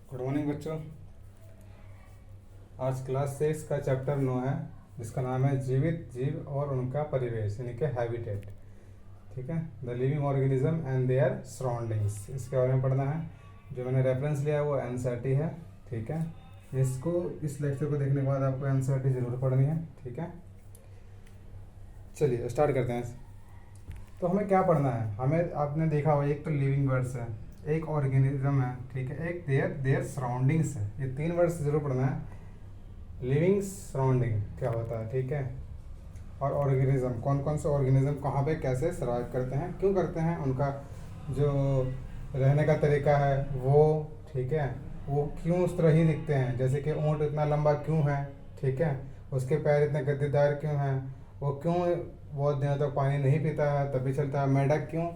Good morning बच्चों। आज class 6 का चैप्टर 9 है, जिसका नाम है जीवित जीव और उनका परिवेश, यानी कि हैबिटेट। ठीक है, the living organism and there surroundings, इसके बारे में पढ़ना है। जो मैंने रेफरेंस लिया वो एनसीईआरटी है। ठीक है, इस लेक्चर को देखने के बाद आपको एनसीईआरटी ज़रूर पढ़नी है। ठीक है, चलिए स्टार्ट करते हैं। तो हमें क्या पढ़ना है? हमें, आपने देखा होगा, एक तो लिविंग वर्ड्स है, एक ऑर्गेनिज्म है, ठीक है, एक देयर देयर सराउंडिंग्स है। ये 3 वर्ड्स जरूर पढ़ना है। लिविंग सराउंडिंग क्या होता है, ठीक है, और ऑर्गेनिज्म, कौन कौन से ऑर्गेनिज्म कहाँ पे कैसे सर्वाइव करते हैं, क्यों करते हैं, उनका जो रहने का तरीका है वो, ठीक है, वो क्यों उस तरह ही दिखते हैं। जैसे कि ऊँट इतना लंबा क्यों है, ठीक है, उसके पैर इतने गद्देदार क्यों हैं, वो क्यों बहुत दिनों तक पानी नहीं पीता है तब भी चलता है। मेंढक क्यों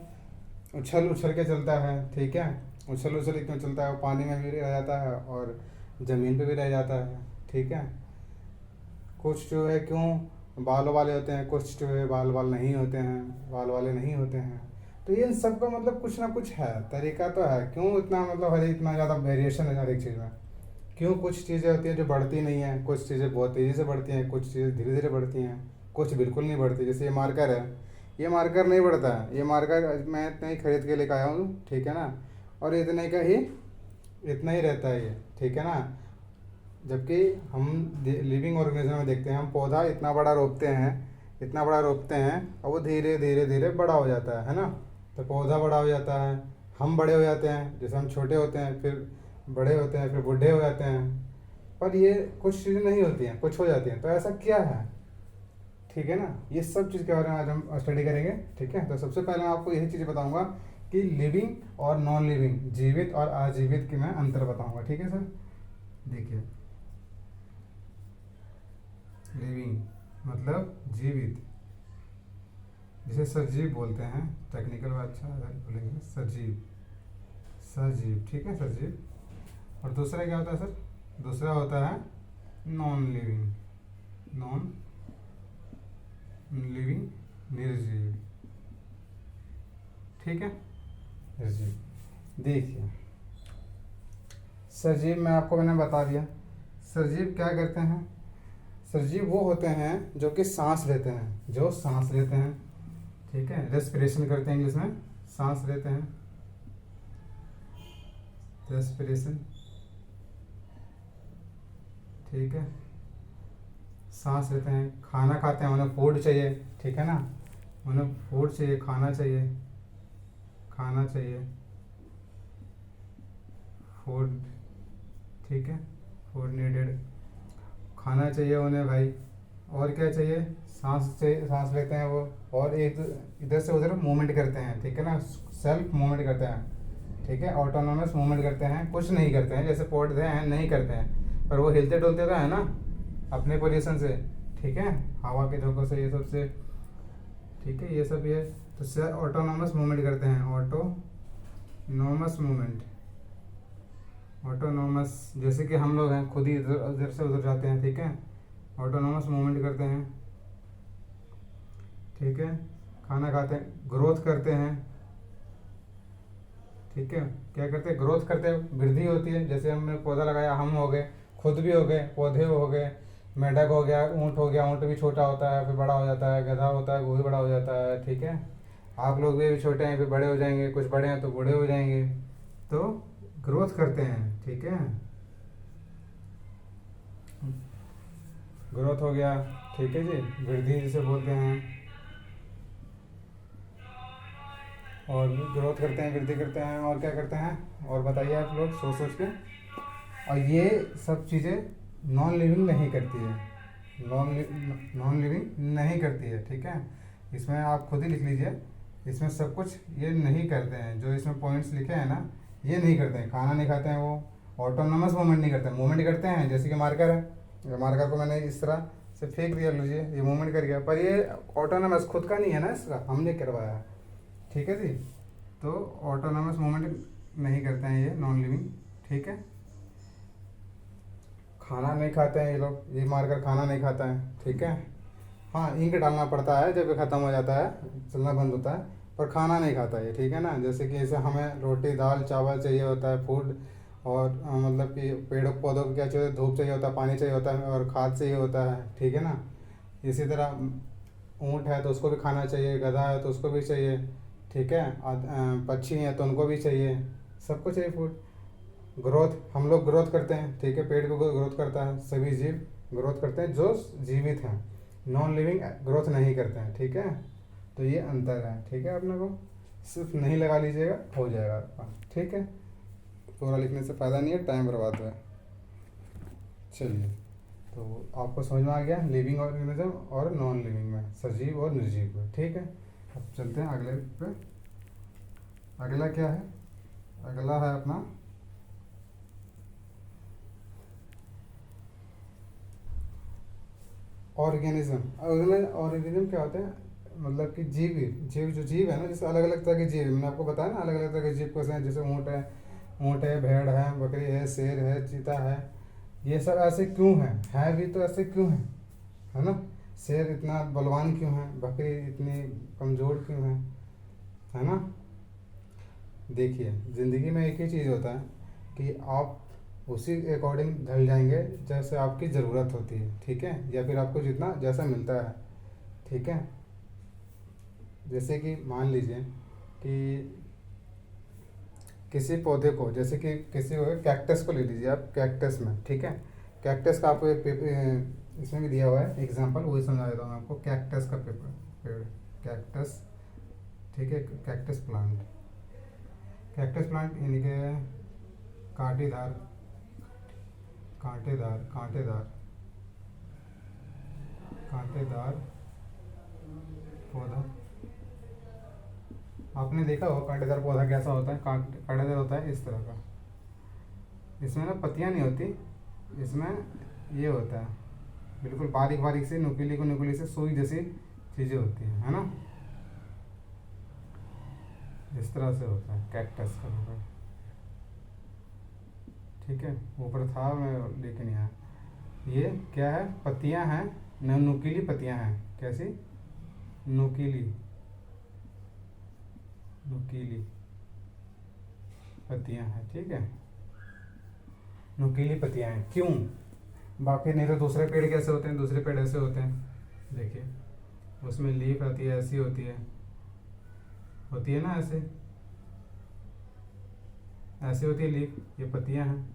उछल उछल के चलता है, ठीक है, उछल उछल क्यों चलता है, वो पानी में भी रह जाता है और ज़मीन पे भी रह जाता है। ठीक है, कुछ जो है क्यों बाल वाले होते हैं, कुछ जो है बाल नहीं होते हैं, बाल वाले नहीं होते हैं। तो ये इन सब का मतलब कुछ ना कुछ है, तरीका तो है। क्यों इतना मतलब हर इतना ज़्यादा वेरिएशन है हर एक चीज़ में। क्यों कुछ चीज़ें होती हैं जो बढ़ती नहीं हैं, कुछ चीज़ें बहुत तेज़ी से बढ़ती हैं, कुछ चीज़ें धीरे धीरे बढ़ती हैं, कुछ बिल्कुल नहीं बढ़ती। जैसे ये मार्कर है, ये मार्कर नहीं बढ़ता है। ये मार्कर मैं इतना ही खरीद के लेकर आया हूँ, ठीक है ना, और इतने का ही इतना ही रहता है ये, ठीक है ना। जबकि हम लिविंग ऑर्गेनिज्म में देखते हैं, हम पौधा इतना बड़ा रोपते हैं, इतना बड़ा रोपते हैं, और वो धीरे धीरे धीरे बड़ा हो जाता है ना। तो पौधा बड़ा हो जाता है, हम बड़े हो जाते हैं, जैसे हम छोटे होते हैं, फिर बड़े होते हैं, फिर बूढ़े हो जाते हैं। पर ये कुछ चीज़ें नहीं होती हैं, कुछ हो जाती हैं। तो ऐसा क्या है, ठीक है ना, ये सब चीज़ के बारे में आज हम स्टडी करेंगे। ठीक है, तो सबसे पहले मैं आपको यही चीज़ बताऊंगा कि लिविंग और नॉन लिविंग, जीवित और अजीवित की मैं अंतर बताऊंगा। ठीक है सर, देखिए, लिविंग मतलब जीवित, जिसे सजीव बोलते हैं, टेक्निकल भाषा बोलेंगे सजीव, सजीव, ठीक है, सजीव। और दूसरा क्या होता है सर? दूसरा होता है नॉन लिविंग, नॉन लिविंग, निर्जीव, ठीक है, निर्जीव। देखिए, सजीव में आपको मैंने बता दिया। सजीव क्या करते हैं? सजीव वो होते हैं जो कि सांस लेते हैं, जो सांस लेते हैं, ठीक है, रेस्पिरेशन करते हैं, इंग्लिश में सांस लेते हैं, रेस्पिरेशन, ठीक है, सांस लेते हैं, खाना खाते हैं, उन्हें फूड चाहिए, ठीक है ना, उन्हें फूड चाहिए, खाना चाहिए, खाना चाहिए, फूड, ठीक है, फूड नीडेड, खाना चाहिए उन्हें भाई। और क्या चाहिए? सांस चाहिए, सांस लेते हैं वो, और एक इधर से उधर मूवमेंट करते हैं, ठीक है ना, सेल्फ मूवमेंट करते हैं, ठीक है, ऑटोनोमस मूवमेंट करते हैं, कुछ नहीं करते हैं, जैसे पौधे हैं नहीं करते हैं, पर वो हिलते डुलते तो है ना अपने पोजीशन से, ठीक है, हवा के झोंकों से, ये सब से, ठीक है, ये सब ये तो ऑटोनोमस मूवमेंट करते हैं, ऑटोनोमस मूवमेंट, ऑटोनोमस, जैसे कि हम लोग हैं खुद ही इधर से उधर जाते हैं, ठीक है, ऑटोनोमस मूवमेंट करते हैं, ठीक है, खाना खाते हैं, ग्रोथ करते हैं, ठीक है, क्या करते हैं? ग्रोथ करते हैं, वृद्धि होती है। जैसे हमने पौधा लगाया, हम हो गए, खुद भी हो गए, पौधे हो गए, मेंढक हो गया, ऊँट हो गया, ऊँट भी छोटा होता है फिर बड़ा हो जाता है, गधा होता है वो भी बड़ा हो जाता है, ठीक है, आप लोग भी छोटे हैं फिर बड़े हो जाएंगे, कुछ बड़े हैं तो बूढ़े हो जाएंगे। तो ग्रोथ करते हैं, ठीक है, ग्रोथ हो गया, ठीक है जी, वृद्धि जिसे बोलते हैं, और ग्रोथ करते हैं, वृद्धि करते हैं, और क्या करते हैं, और बताइए आप लोग सोच सोच के। और ये सब चीज़ें नॉन लिविंग नहीं करती है, नॉन लिविंग नहीं करती है, ठीक है, इसमें आप खुद ही लिख लीजिए, इसमें सब कुछ ये नहीं करते हैं, जो इसमें पॉइंट्स लिखे हैं ना, ये नहीं करते हैं। खाना नहीं खाते हैं वो, ऑटोनोमस मूवमेंट नहीं करते हैं, मूवमेंट करते हैं, जैसे कि मार्कर है, मार्कर को मैंने इस तरह से फेंक दिया, लीजिए ये मूवमेंट कर गया, पर ये ऑटोनोमस खुद का नहीं है ना, इसका हमने करवाया है, ठीक है जी। तो ऑटोनोमस मूवमेंट नहीं करते हैं ये नॉन लिविंग, ठीक है। खाना नहीं खाते हैं ये लोग, ये मारकर खाना नहीं खाता है, ठीक है, हाँ इंक डालना पड़ता है जब ये ख़त्म हो जाता है, चलना बंद होता है, पर खाना नहीं खाता ये, ठीक है ना। जैसे कि जैसे हमें रोटी दाल चावल चाहिए होता है, फूड और मतलब कि पेड़ों पौधों को क्या चाहिए, धूप चाहिए होता है, पानी चाहिए होता है और खाद चाहिए होता है, ठीक है ना। इसी तरह ऊँट है तो उसको भी खाना चाहिए, गधा है तो उसको भी चाहिए, ठीक है। पक्षी हैं तो उनको भी चाहिए, सबको चाहिए फूड। ग्रोथ, हम लोग ग्रोथ करते हैं, ठीक है, पेड़ भी ग्रोथ करता है, सभी जीव ग्रोथ करते हैं जो जीवित हैं, नॉन लिविंग ग्रोथ नहीं करते हैं, ठीक है। तो ये अंतर है, ठीक है। अपने को सिर्फ नहीं लगा लीजिएगा, हो जाएगा आपका, ठीक है। पूरा लिखने से फ़ायदा नहीं है, टाइम बर्बाद है। चलिए, तो आपको समझ में आ गया लिविंग ऑर्गेनिज्म और नॉन लिविंग में, सजीव और निर्जीव में, ठीक है। अब चलते हैं अगले पे। अगला क्या है? अगला है अपना ऑर्गेनिज्म। ऑर्गेनिज्म क्या होते हैं? मतलब कि जीव, जो जीव है ना, जैसे अलग अलग तरह के जीव है, मैंने आपको बताया ना अलग अलग तरह के जीव कैसे हैं। जैसे ऊँट है, भेड़ है, बकरी है, शेर है, चीता है। ये सब ऐसे क्यों है भी तो ऐसे क्यों है ना। शेर इतना बलवान क्यों है, बकरी इतनी कमज़ोर क्यों है ना। देखिए, ज़िंदगी में एक ही चीज़ होता है कि आप उसी अकॉर्डिंग ढल जाएंगे जैसे आपकी ज़रूरत होती है, ठीक है, या फिर आपको जितना जैसा मिलता है, ठीक है। जैसे कि मान लीजिए कि किसी पौधे को, जैसे कि किसी कैक्टस को ले लीजिए आप, कैक्टस में, ठीक है। कैक्टस का आपको एक इसमें भी दिया हुआ है एग्जांपल, वही समझा देता हूँ आपको। कैक्टस का पेड़, कैक्टस, ठीक है, कैक्टस प्लांट। कैक्टस प्लांट यानी कि कांटेदार, कांटेदार कांटेदार कांटेदार पौधा। आपने देखा होगा कांटेदार पौधा कैसा होता है। कांटेदार होता है इस तरह का। इसमें ना पत्तियां नहीं होती, इसमें ये होता है बिल्कुल बारीक बारीक से, नुकीली को नुकीली से सुई जैसी चीज़ें होती हैं, है ना। इस तरह से होता है कैक्टस का पेड़, ठीक है। ऊपर था मैं लेके नहीं आया। ये क्या है? पत्तियां हैं, नुकीली पत्तियां हैं। कैसी? नुकीली, नुकीली पत्तियां हैं, ठीक है। नुकीली पत्तियां हैं, क्यों? बाकी नहीं तो दूसरे पेड़ कैसे होते हैं? दूसरे पेड़ ऐसे होते हैं, देखिए, उसमें लीफ आती है, ऐसी होती है ना, ऐसे ऐसे होती है लीफ। ये पत्तियां हैं,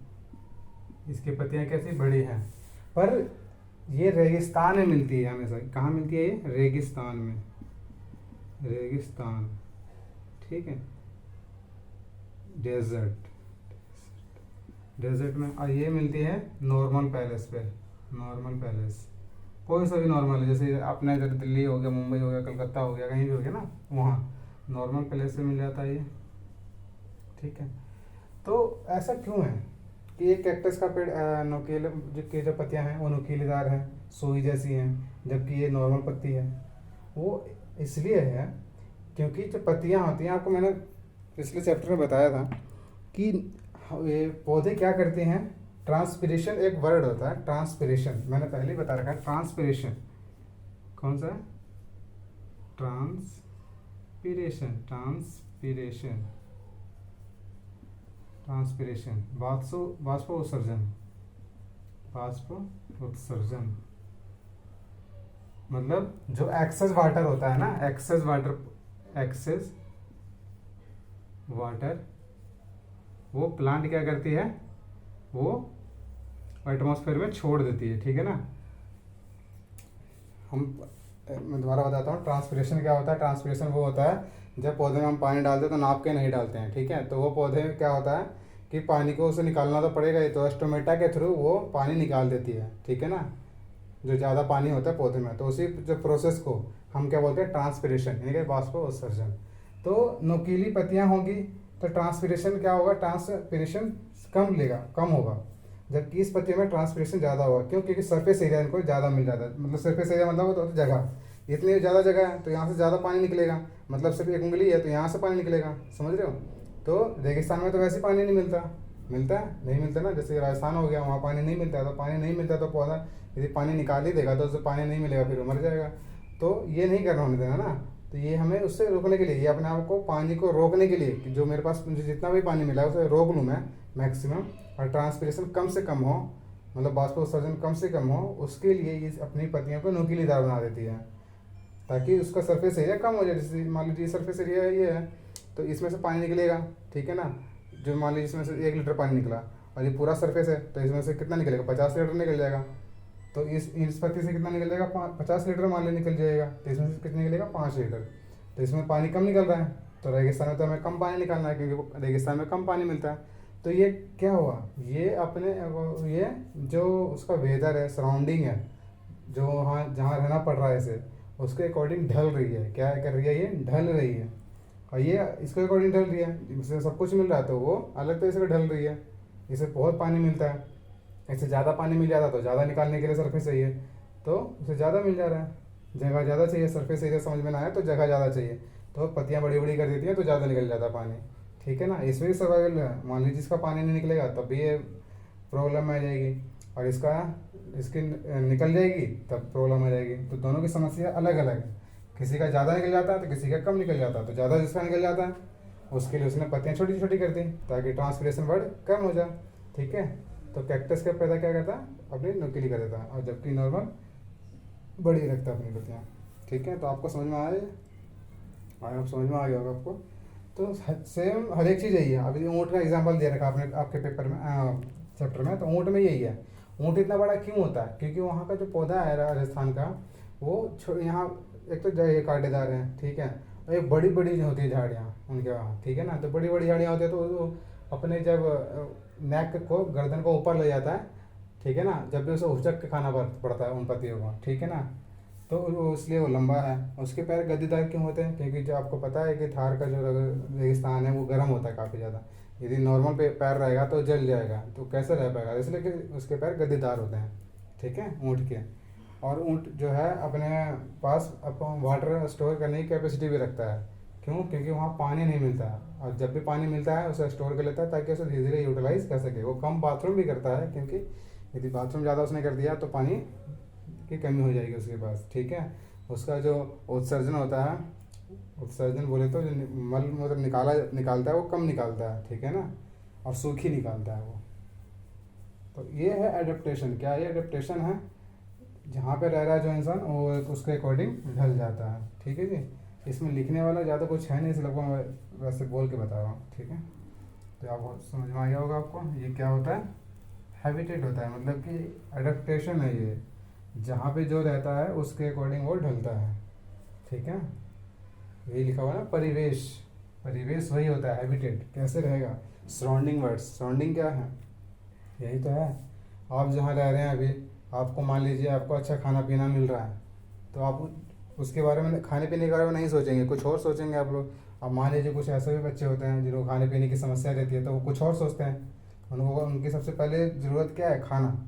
इसकी पत्तियां कैसी? बड़ी हैं। पर ये रेगिस्तान में मिलती है हमेशा। कहाँ मिलती है ये? रेगिस्तान में, रेगिस्तान, ठीक है, डेजर्ट, डेजर्ट में। और ये मिलती है नॉर्मल पैलेस पे, नॉर्मल पैलेस, कोई सा भी नॉर्मल है, जैसे अपने इधर दिल्ली हो गया, मुंबई हो गया, कलकत्ता हो गया, कहीं भी हो गया ना, वहाँ नॉर्मल पैलेस पे मिल जाता है ये, ठीक है। तो ऐसा क्यों है कि ये कैक्टस का पेड़ नुकीले जो पत्तियां हैं वो नुकीलेदार हैं, सुई जैसी हैं, जबकि ये नॉर्मल पत्ती है। वो इसलिए है क्योंकि जो पत्तियां होती हैं, आपको मैंने पिछले चैप्टर में बताया था कि ये पौधे क्या करते हैं। ट्रांसपिरेशन एक वर्ड होता है, ट्रांसपिरेशन, मैंने पहले ही बता रखा है। ट्रांसपिरेशन कौन सा है? ट्रांसपिरेशन, ट्रांसपिरेशन, ट्रांसपिरेशन, बाष्प उत्सर्जन, बाष्प उत्सर्जन, मतलब जो एक्सेस वाटर होता है ना, एक्सेस वाटर, एक्सेस वाटर, वो प्लांट क्या करती है? वो एटमॉस्फेयर में छोड़ देती है, ठीक है ना। मैं दोबारा बताता हूँ ट्रांसपिरेशन क्या होता है। ट्रांसपिरेशन वो होता है जब पौधे में हम पानी डालते हैं तो नाप के नहीं डालते हैं, ठीक है। तो वो पौधे में क्या होता है कि पानी को उसे निकालना तो पड़ेगा ही, तो स्टोमेटा के थ्रू वो पानी निकाल देती है, ठीक है ना। जो ज़्यादा पानी होता है पौधे में, तो उसी जो प्रोसेस को हम क्या बोलते हैं? ट्रांसपिरेशन, यानी कि बाष्प उत्सर्जन। तो नुकीली पत्तियाँ होंगी तो ट्रांसपिरेशन क्या होगा? ट्रांसपिरेशन कम होगा, जबकि इस पत्ती में ट्रांसपिरेशन ज़्यादा होगा। क्यों? क्योंकि सरफेस एरिया इनको ज़्यादा मिल जाता है। मतलब सरफेस एरिया मतलब तो जगह, इतनी ज़्यादा जगह है तो यहाँ से ज़्यादा पानी निकलेगा। मतलब सिर्फ एक उंगली है तो यहाँ से पानी निकलेगा, समझ रहे हो। तो रेगिस्तान में तो वैसे पानी नहीं मिलता, नहीं मिलता ना। जैसे राजस्थान हो गया, वहाँ पानी नहीं मिलता, तो पानी नहीं मिलता तो पौधा यदि पानी निकाल ही देगा तो उसे पानी नहीं मिलेगा, फिर वो मर जाएगा। तो ये नहीं करना होने देना ना, तो ये हमें उससे रोकने के लिए, ये अपने आप को पानी को रोकने के लिए कि जो मेरे पास मुझे जितना भी पानी मिला है उसे रोक लूँ मैं मैक्सिमम, और ट्रांसपिरेशन कम से कम हो, मतलब बाष्पोत्सर्जन कम से कम हो, उसके लिए ये अपनी पत्तियों को नुकीलीदार बना देती है ताकि उसका सरफेस एरिया कम हो जाए। जैसे मान लीजिए सरफेस एरिया ये है तो इसमें से पानी निकलेगा, ठीक है ना। जो मान लीजिए इसमें से 1 लीटर पानी निकला और ये पूरा सरफेस है तो इसमें से कितना निकलेगा, 50 लीटर निकल जाएगा। तो इस पत्ती से कितना निकल जाएगा, 50 लीटर मान ली निकल जाएगा। तो इसमें से कितना निकलेगा, 5 लीटर। तो इसमें पानी कम निकल रहा है, तो रेगिस्तान में तो हमें कम पानी निकालना है क्योंकि रेगिस्तान में कम पानी मिलता है। तो ये क्या हुआ, ये अपने ये जो उसका वेदर है, सराउंडिंग है, जो वहाँ जहाँ रहना पड़ रहा है इसे, उसके अकॉर्डिंग ढल रही है। क्या कर रही है, ये ढल रही है। और ये इसके अकॉर्डिंग ढल रही है, इसे सब कुछ मिल रहा है तो वो अलग तरीके से ढल रही है। इसे बहुत पानी मिलता है, इससे ज़्यादा पानी मिल जाता तो ज़्यादा निकालने के लिए सरफेस चाहिए, तो उसे ज़्यादा मिल जा रहा है। जगह ज़्यादा चाहिए, सरफेस एरिया समझ में ना आए तो जगह ज़्यादा चाहिए, तो पत्तियाँ बड़ी बड़ी कर देती हैं तो ज़्यादा निकल जाता पानी, ठीक है ना। इसमें भी सर्वाइवल है। मान लीजिए इसका पानी नहीं निकलेगा तब भी ये प्रॉब्लम में आ जाएगी, और इसकी निकल जाएगी तब प्रॉब्लम आ जाएगी। तो दोनों की समस्या अलग अलग है। किसी का ज़्यादा निकल जाता है तो किसी का कम निकल जाता है। तो ज़्यादा जिसका निकल जाता है उसके लिए उसने पत्तियाँ छोटी छोटी कर दी ताकि ट्रांसपिरेशन वर्ड कम हो जाए, ठीक है। तो कैक्टस का पैदा क्या करता है, अपनी नुकीली कर देता है, और जबकि नॉर्मल बड़ी रखता है अपनी पत्तियाँ, ठीक है। तो आपको समझ में आया, आप समझ में आ गया होगा आपको। तो सेम हर एक चीज़ यही है। अभी ऊँट का एग्जांपल दे रखा आपने आपके पेपर में, चैप्टर में। तो ऊँट में यही है, ऊँट इतना बड़ा क्यों होता है, क्योंकि वहाँ का जो पौधा है राजस्थान का, वो यहाँ एक तो ये कांटेदार है, ठीक है, और एक बड़ी बड़ी जो होती है झाड़ियाँ उनके वहाँ, ठीक है ना। तो बड़ी बड़ी झाड़ियाँ होती है तो वो अपने जब नेक को, गर्दन को ऊपर ले जाता है, ठीक है ना, जब भी उसे उचक के खाना पड़ता है उन पत्तियों को, ठीक है ना। तो इसलिए वो लंबा है। उसके पैर गद्दीदार क्यों होते हैं, क्योंकि जो आपको पता है कि थार का जो रेगिस्तान है वो गर्म होता है काफ़ी ज़्यादा। यदि नॉर्मल पैर रहेगा तो जल जाएगा, तो कैसे रह पाएगा, इसलिए कि उसके पैर गद्दीदार होते हैं, ठीक है, ऊँट के। और ऊँट जो है अपने पास अपन वाटर स्टोर करने की कैपेसिटी भी रखता है। क्यों, क्योंकि वहाँ पानी नहीं मिलता है, और जब भी पानी मिलता है उसे स्टोर कर लेता है ताकि उसे धीरे धीरे यूटिलाइज कर सके। वो कम बाथरूम भी करता है, क्योंकि यदि बाथरूम ज़्यादा उसने कर दिया तो पानी की कमी हो जाएगी उसके पास, ठीक है। उसका जो उत्सर्जन होता है, उत्सर्जन बोले तो जो मल मूत्र निकालता है वो कम निकालता है, ठीक है ना, और सूखी निकालता है वो। तो ये है एडेप्टेशन। क्या ये एडेप्टेशन है, जहाँ पे रह रहा है जो इंसान वो उसके अकॉर्डिंग ढल जाता है, ठीक है जी। इसमें लिखने वाला ज़्यादा कुछ है नहीं, इसलिए मैं वैसे बोल के बता रहा हूँ, ठीक है। तो आप समझ में आ गया होगा आपको ये क्या होता है, हैबिटेट होता है, मतलब कि एडेप्टेशन है ये, जहाँ पे जो रहता है उसके अकॉर्डिंग वो ढलता है, ठीक है। यही लिखा हुआ है ना, परिवेश। परिवेश वही होता है, हैबिटेट कैसे रहेगा। सराउंडिंग वर्ड्स, सराउंडिंग क्या है, यही तो है। आप जहाँ रह रहे हैं अभी, आपको मान लीजिए आपको अच्छा खाना पीना मिल रहा है, तो आप उसके बारे में, खाने पीने के बारे में नहीं सोचेंगे, कुछ और सोचेंगे आप लोग। अब मान लीजिए कुछ ऐसे भी बच्चे होते हैं जिनको खाने पीने की समस्या रहती है तो वो कुछ और सोचते हैं। उनको, उनकी सबसे पहले ज़रूरत क्या है, खाना।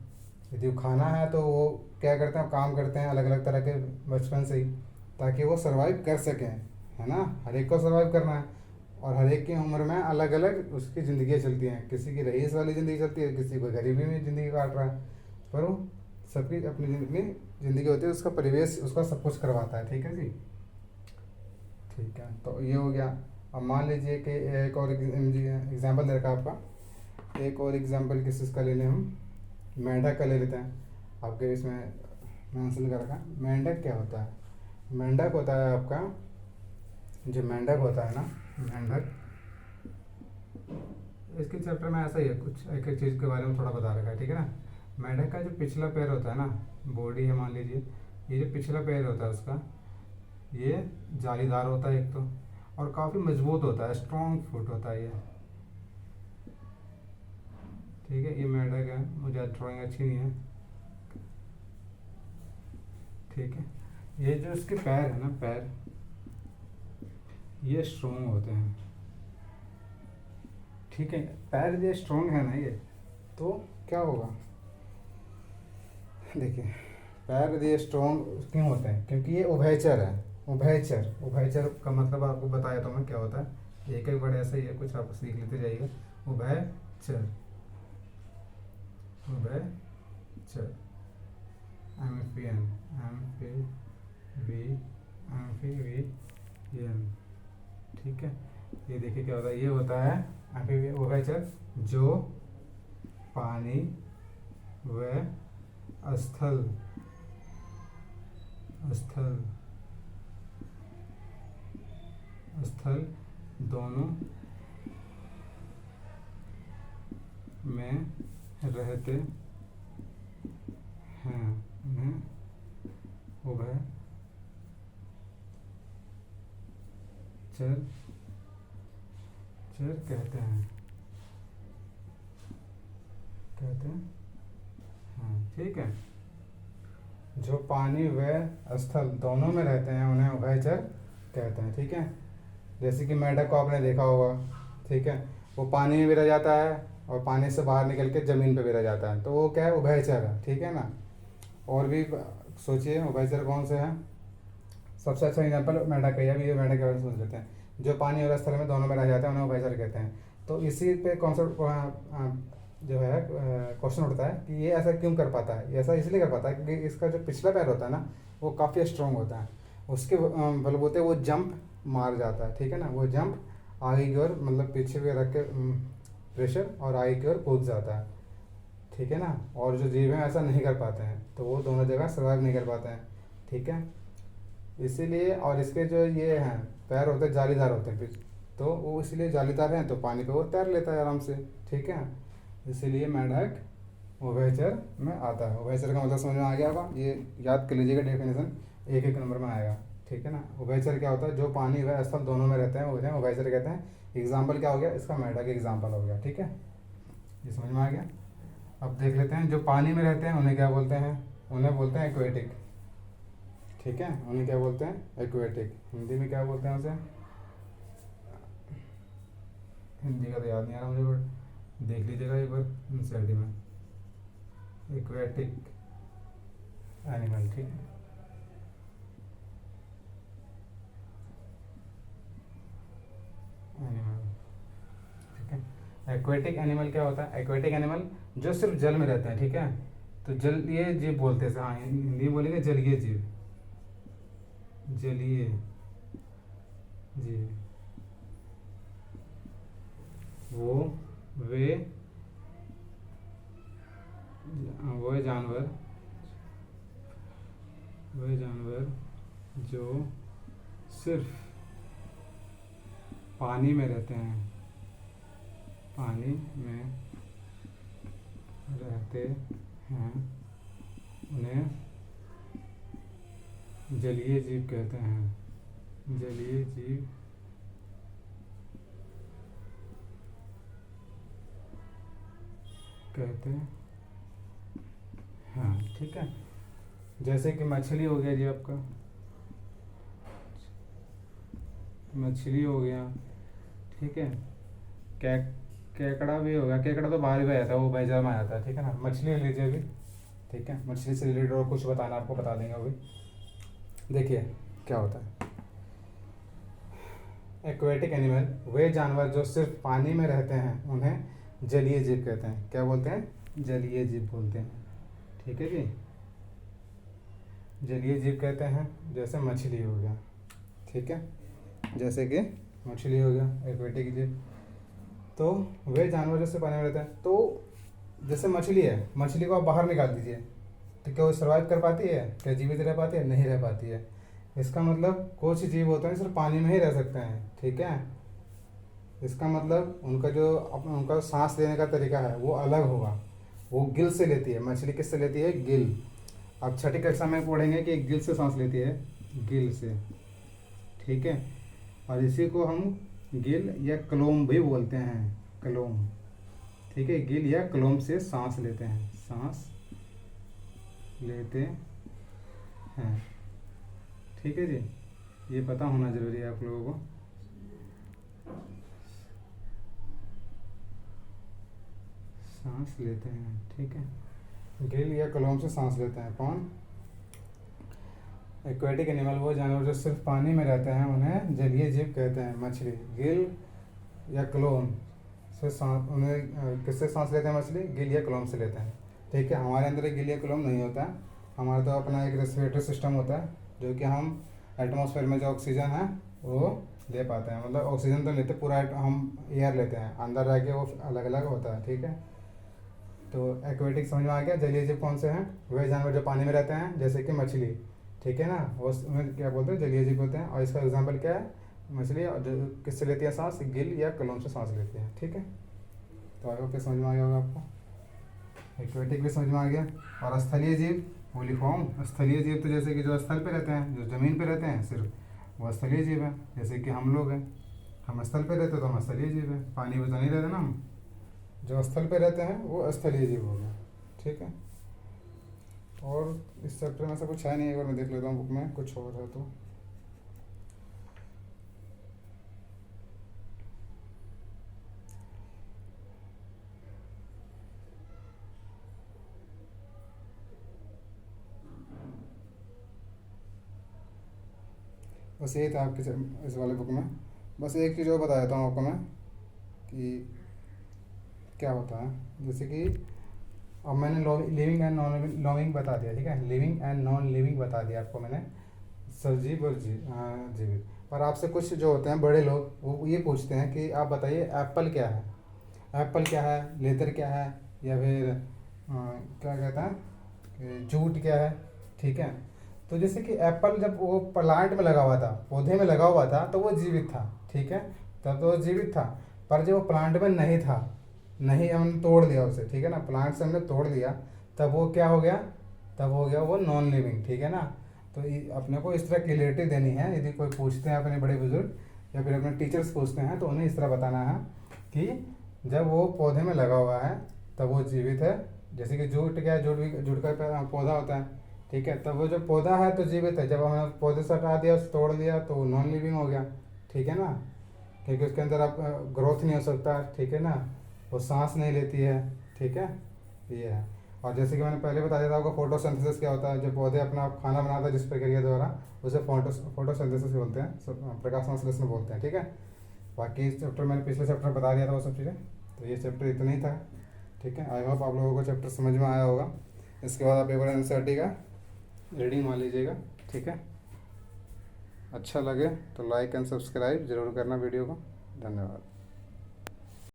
यदि वो खाना है तो वो क्या करते हैं, काम करते हैं अलग अलग तरह के बचपन से ही, ताकि वो सर्वाइव कर सकें, है ना। हर एक को सर्वाइव करना है, और हर एक की उम्र में अलग अलग उसकी ज़िंदगी चलती हैं। किसी की रईस वाली ज़िंदगी चलती है, किसी को गरीबी में ज़िंदगी काट रहा है, पर वो सबकी अपनी ज़िंदगी होती है, उसका परिवेश उसका सब कुछ करवाता है, ठीक है जी। ठीक है, तो ये हो गया। अब मान लीजिए कि एक और एग्जाम्पल दे रखा आपका, एक और एग्जाम्पल किस चीज़ का ले लें हम, मेंढक का ले लेते हैं। आपके इसमें मेंशन कर रखा, मेंढक क्या होता है। मेंढक होता है आपका, जो मेंढक होता है ना, मेंढक, इसके चैप्टर में ऐसा ही है, कुछ एक एक चीज़ के बारे में थोड़ा बता रखा है, ठीक है ना। मेंढक का जो पिछला पैर होता है ना, बॉडी है मान लीजिए, ये जो पिछला पैर होता है उसका, ये जालीदार होता है एक तो, और काफ़ी मजबूत होता है, स्ट्रॉन्ग फुट होता है ये, ठीक है। ये मेंढक है, मुझे ड्राइंग अच्छी नहीं है, ठीक है। ये जो इसके पैर है ना, पैर ये स्ट्रॉन्ग होते हैं, ठीक है। पैर ये स्ट्रॉन्ग है ना ये, तो क्या होगा, देखिए पैर ये स्ट्रॉन्ग क्यों होते हैं, क्योंकि ये उभयचर है। उभयचर, उभयचर का मतलब आपको बताया था मैं क्या होता है, एक एक वर्ड ऐसा ही है, कुछ आप सीख लेते जाइएगा। उभयचर, उभयचर, एम्फियन, एम्फीबी, एम्फीबी, ये M, ठीक है। ये देखिए क्या होता है, ये होता है अभी उभयचर जो पानी व स्थल स्थल स्थल दोनों में रहते हैं, उन्हें उभयचर चर कहते हैं हाँ, ठीक है। जो पानी व स्थल दोनों में रहते हैं उन्हें उभयचर कहते हैं, ठीक है। जैसे कि मेंढक को आपने देखा होगा, ठीक है, वो पानी में भी रह जाता है और पानी से बाहर निकल के ज़मीन पे भी रह जाता है, तो वो क्या है, उभयचर है, ठीक है ना। और भी सोचिए उभयचर कौन से हैं। सबसे अच्छा एग्जाम्पल मेंढक का, अभी ये मेंढक के बारे में सोच लेते हैं। जो पानी और स्थल में दोनों में रह जाते हैं उन्हें उभयचर कहते हैं। तो इसी पे कॉन्सेप्ट जो है क्वेश्चन उठता है कि ये ऐसा क्यों कर पाता है। ऐसा इसलिए कर पाता है क्योंकि इसका जो पिछला पैर होता है ना, वो काफ़ी स्ट्रॉन्ग होता है, उसके बलबूते वो जंप मार जाता है, ठीक है ना। वो जंप आगे की ओर, मतलब पीछे भी रख के प्रेशर, और आगे की ओर कूद जाता है, ठीक है ना। और जो जीव हैं ऐसा नहीं कर पाते हैं, तो वो दोनों जगह सर्वाइव नहीं कर पाते हैं, ठीक है। इसीलिए, और इसके जो ये हैं पैर होते हैं जालीदार होते हैं, तो वो इसलिए जालीदार हैं तो पानी पे वो तैर लेता है आराम से, ठीक है। इसीलिए मेंढक उभयचर में आता है। उभयचर का मतलब समझ में आ गया होगा, ये याद कर लीजिएगा, डेफिनेशन एक एक नंबर में आएगा, ठीक है ना। उभयचर क्या होता है, जो पानी व स्थल दोनों में रहते हैं उन्हें उभयचर कहते हैं। एग्जाम्पल क्या हो गया इसका, मेंढक एग्जाम्पल हो गया, ठीक है। ये समझ में आ गया। अब देख लेते हैं जो पानी में रहते हैं उन्हें क्या बोलते हैं, उन्हें बोलते हैं एक्वेटिक, ठीक है। उन्हें क्या बोलते हैं, एक्वेटिक। हिंदी में क्या बोलते हैं उसे, हिंदी का तो याद नहीं आ रहा मुझे, बट देख लीजिएगा एक बार एनसीईआरटी में, एक्वेटिक एनिमल, ठीक है। एनिमल, ठीक है। एक्वेटिक एनिमल क्या होता है, एक्वेटिक एनिमल जो सिर्फ जल में रहते हैं, ठीक है। तो जलीय जीव बोलते हैं, हाँ हिंदी में बोलेंगे जलीय जीव, जलीय जीव वो जानवर जो सिर्फ पानी में रहते हैं, पानी में रहते हैं, उन्हें जलीय जीव कहते हैं, जलीय जीव कहते हैं, ठीक है। जैसे कि मछली हो गया जी, आपका मछली हो गया, ठीक है। केकड़ा भी हो गया, केकड़ा तो बाहर भी आ जाता है, वो बाजार में आ जाता है, ठीक है ना। मछली ले लीजिए अभी, ठीक है। मछली से रिलेटेड और कुछ बताना आपको बता देंगे अभी। देखिए क्या होता है, एक्वेटिक एनिमल वे जानवर जो सिर्फ पानी में रहते हैं उन्हें जलीय जीव कहते हैं। क्या बोलते हैं, जलीय जीव बोलते हैं, ठीक है जी। जलीय जीव कहते हैं, जैसे मछली हो गया, ठीक है, जैसे कि मछली हो गया एक्वेटिक जीव। तो वे जानवर जो सिर्फ पानी में रहते हैं, तो जैसे मछली है, मछली को आप बाहर निकाल दीजिए तो क्या वो सर्वाइव कर पाती है, क्या जीवित रह पाती है, नहीं रह पाती है। इसका मतलब कुछ जीव होते हैं सिर्फ पानी में ही रह सकते हैं, ठीक है। इसका मतलब उनका सांस लेने का तरीका है वो अलग होगा, वो गिल से लेती है। मछली किससे लेती है, गिल। अब छठी कक्षा में पढ़ेंगे कि गिल से सांस लेती है, गिल से, ठीक है। और इसी को हम गिल या क्लोम भी बोलते हैं, क्लोम, ठीक है। गिल या क्लोम से सांस लेते हैं, सांस लेते हैं, ठीक है जी। ये पता होना जरूरी है आप लोगों को। सांस लेते हैं, ठीक है। गिल या क्लोम से सांस लेते हैं कौन, एक्वेटिक एनिमल वो जानवर जो सिर्फ पानी में रहते हैं उन्हें जलीय जीव कहते हैं। मछली गिल या क्लोम से सांस, उन्हें किससे सांस लेते हैं मछली, गिल या क्लोम से लेते हैं, ठीक है। हमारे अंदर एक गिल या क्लोम नहीं होता है, हमारा तो अपना एक रेस्पिरेटरी सिस्टम होता है, जो कि हम एटमॉस्फेयर में जो ऑक्सीजन है वो ले पाते हैं, मतलब ऑक्सीजन तो लेते पूरा हम एयर लेते हैं, अंदर रह के वो अलग अलग होता है, ठीक है। तो एक्वेटिक समझ में आ गया। जलीय जीव कौन से हैं? वह जानवर जो पानी में रहते हैं, जैसे कि मछली, ठीक है ना, वो उसमें क्या बोलते हैं, जलीय जीव होते हैं। और इसका एग्जाम्पल क्या है? मछली, और जो किससे लेती है सांस? गिल या कलोम से सांस लेती है, ठीक है। तो आई होप समझ में आ गया होगा आपको। एक्वेटिक भी समझ में आ गया। और स्थलीय जीव, फुली फॉर्म। स्थलीय जीव तो जैसे कि जो स्थल पे रहते हैं, जो ज़मीन पे रहते हैं सिर्फ, वो स्थलीय जीव है। जैसे कि हम लोग हैं, हम स्थल पे रहते हैं तो हम स्थलीय जीव है, पानी में तो नहीं रहते ना हम। जो स्थल पे रहते हैं वो स्थलीय जीव हो गए, ठीक है। और इस चैप्टर में ऐसा कुछ है नहीं, एक बार मैं देख लेता हूँ बुक में कुछ और है तो। बस यही था आपके इस वाले बुक में। बस एक चीज़ और बता देता हूँ आपको मैं कि क्या होता है। जैसे कि अब मैंने लिविंग एंड नॉन लिविंग बता दिया, ठीक है, लिविंग एंड नॉन लिविंग बता दिया आपको मैंने, सजीव और जीवित। पर आपसे कुछ जो होते हैं बड़े लोग, वो ये पूछते हैं कि आप बताइए एप्पल क्या है, एप्पल क्या है, लेदर क्या है, या फिर क्या कहते हैं कि जूट क्या है, ठीक है। तो जैसे कि एप्पल जब वो प्लांट में लगा हुआ था, पौधे में लगा हुआ था, तो वो जीवित था, ठीक है, तब तो वो जीवित था। पर जब वो प्लांट में नहीं था, नहीं, हमने तोड़ दिया उसे, ठीक है ना, प्लांट से हमने तोड़ दिया, तब वो क्या हो गया? तब हो गया वो नॉन लिविंग, ठीक है ना। तो अपने को इस तरह क्लियरिटी देनी है, यदि कोई पूछते हैं अपने बड़े बुजुर्ग या फिर अपने टीचर्स पूछते हैं, तो उन्हें इस तरह बताना है कि जब वो पौधे में लगा हुआ है तब वो जीवित है। जैसे कि जूट क्या है, जूट का पौधा होता है, ठीक है, तब वो जो पौधा है तो जीवित है। जब हमने पौधे से हटा दिया, उसे तोड़ दिया, तो वो नॉन लिविंग हो गया, ठीक है ना, क्योंकि उसके अंदर आप ग्रोथ नहीं हो सकता, ठीक है ना, वो सांस नहीं लेती है, ठीक है, ये है। और जैसे कि मैंने पहले बता दिया था आपको, फोटोसिंथेसिस क्या होता है, जो पौधे अपना खाना बनाता है जिस प्रक्रिया द्वारा, उसे फोटोसिंथेसिस बोलते हैं, प्रकाश संश्लेषण बोलते हैं, ठीक है। बाकी इस चैप्टर मैंने पिछले चैप्टर बता दिया था वो सब चीज़ें, तो ये चैप्टर इतना ही था, ठीक है। आई होप आप लोगों को चैप्टर समझ में आया होगा। इसके बाद आप एक बार एनसीईआरटी का रीडिंग मान लीजिएगा, ठीक है। अच्छा लगे तो लाइक एंड सब्सक्राइब जरूर करना वीडियो को। धन्यवाद।